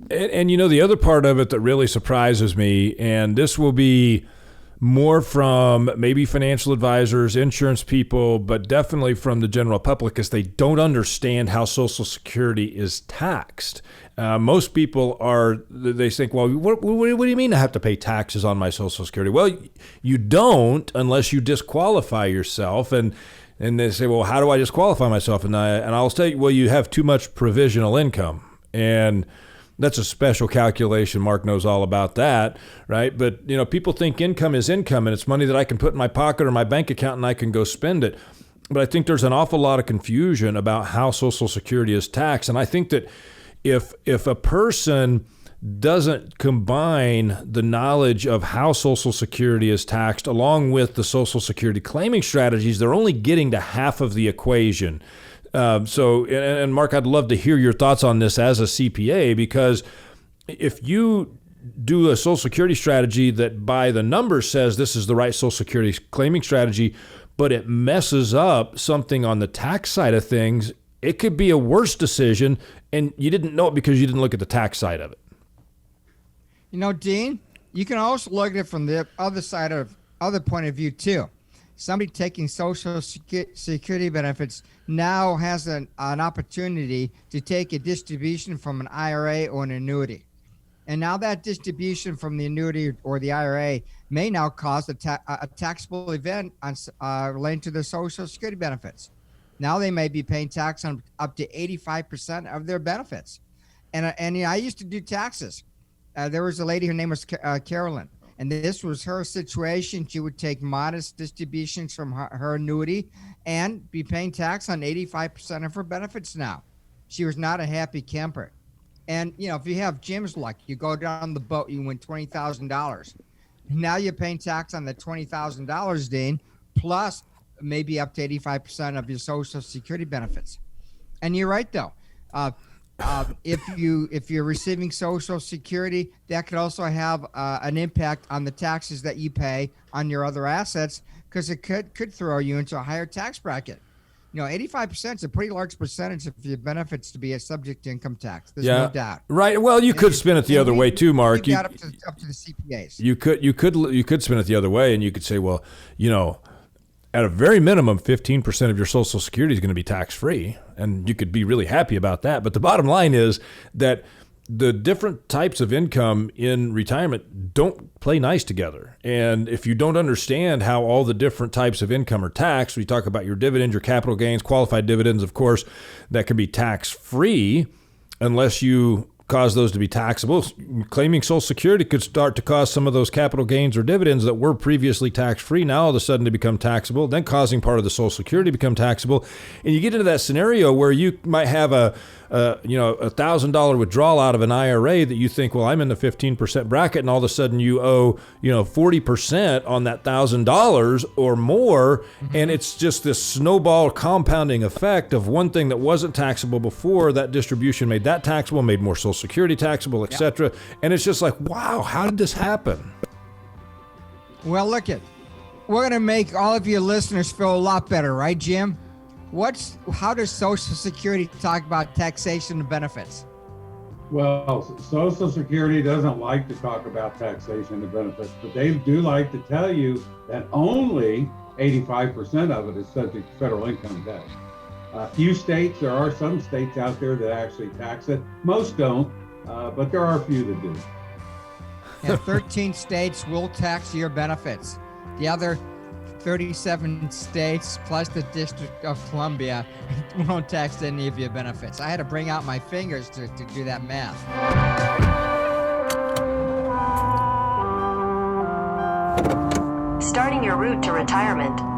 And the other part of it that really surprises me, and this will be more from maybe financial advisors, insurance people, but definitely from the general public, is they don't understand how Social Security is taxed. Most people they think, well, what do you mean I have to pay taxes on my Social Security? Well, you don't unless you disqualify yourself. And they say, well, how do I disqualify myself? And I'll tell you, well, you have too much provisional income. And that's a special calculation. Marc knows all about that, right? But, people think income is income and it's money that I can put in my pocket or my bank account and I can go spend it. But I think there's an awful lot of confusion about how Social Security is taxed. And I think that if a person doesn't combine the knowledge of how Social Security is taxed along with the Social Security claiming strategies, they're only getting to half of the equation. And Marc, I'd love to hear your thoughts on this as a CPA, because if you do a Social Security strategy that by the numbers says this is the right Social Security claiming strategy, but it messes up something on the tax side of things, it could be a worse decision, and you didn't know it because you didn't look at the tax side of it. Dean, you can also look at it from the other point of view too. Somebody taking Social Security benefits now has an opportunity to take a distribution from an IRA or an annuity. And now that distribution from the annuity or the IRA may now cause a taxable event relating to their Social Security benefits. Now they may be paying tax on up to 85% of their benefits. And I used to do taxes. There was a lady, her name was Carolyn. And this was her situation. She would take modest distributions from her annuity and be paying tax on 85% of her benefits now. She was not a happy camper. And, if you have Jim's luck, you go down the boat, you win $20,000. Now you're paying tax on the $20,000, Dean, plus maybe up to 85% of your Social Security benefits. And you're right, though. If you're receiving Social Security, that could also have an impact on the taxes that you pay on your other assets, because it could throw you into a higher tax bracket. 85% is a pretty large percentage of your benefits to be a subject to income tax. There's no doubt. Right. Well, you could spin it the other way too, Marc. Up to the CPAs. You could spin it the other way, and you could say, well, at a very minimum, 15% of your Social Security is going to be tax-free, and you could be really happy about that. But the bottom line is that the different types of income in retirement don't play nice together. And if you don't understand how all the different types of income are taxed, we talk about your dividends, your capital gains, qualified dividends, of course, that can be tax-free unless you cause those to be taxable. Claiming Social Security could start to cause some of those capital gains or dividends that were previously tax-free now all of a sudden to become taxable, then causing part of the Social Security to become taxable. And you get into that scenario where you might have a $1,000 withdrawal out of an IRA that you think, well, I'm in the 15% bracket, and all of a sudden you owe 40% on that $1,000 or more, and it's just this snowball compounding effect of one thing that wasn't taxable before. That distribution made that taxable, made more Social Security taxable, etc. And it's just like, wow, how did this happen? Well, we're going to make all of your listeners feel a lot better, right, Jim? How does Social Security talk about taxation and benefits? Well, Social Security doesn't like to talk about taxation and benefits, but they do like to tell you that only 85% of it is subject to federal income tax. A few states, there are some states out there that actually tax it. Most don't, but there are a few that do. And 13 states will tax your benefits. The other 37 states plus the District of Columbia won't tax any of your benefits. I had to bring out my fingers to do that math. Starting your route to retirement.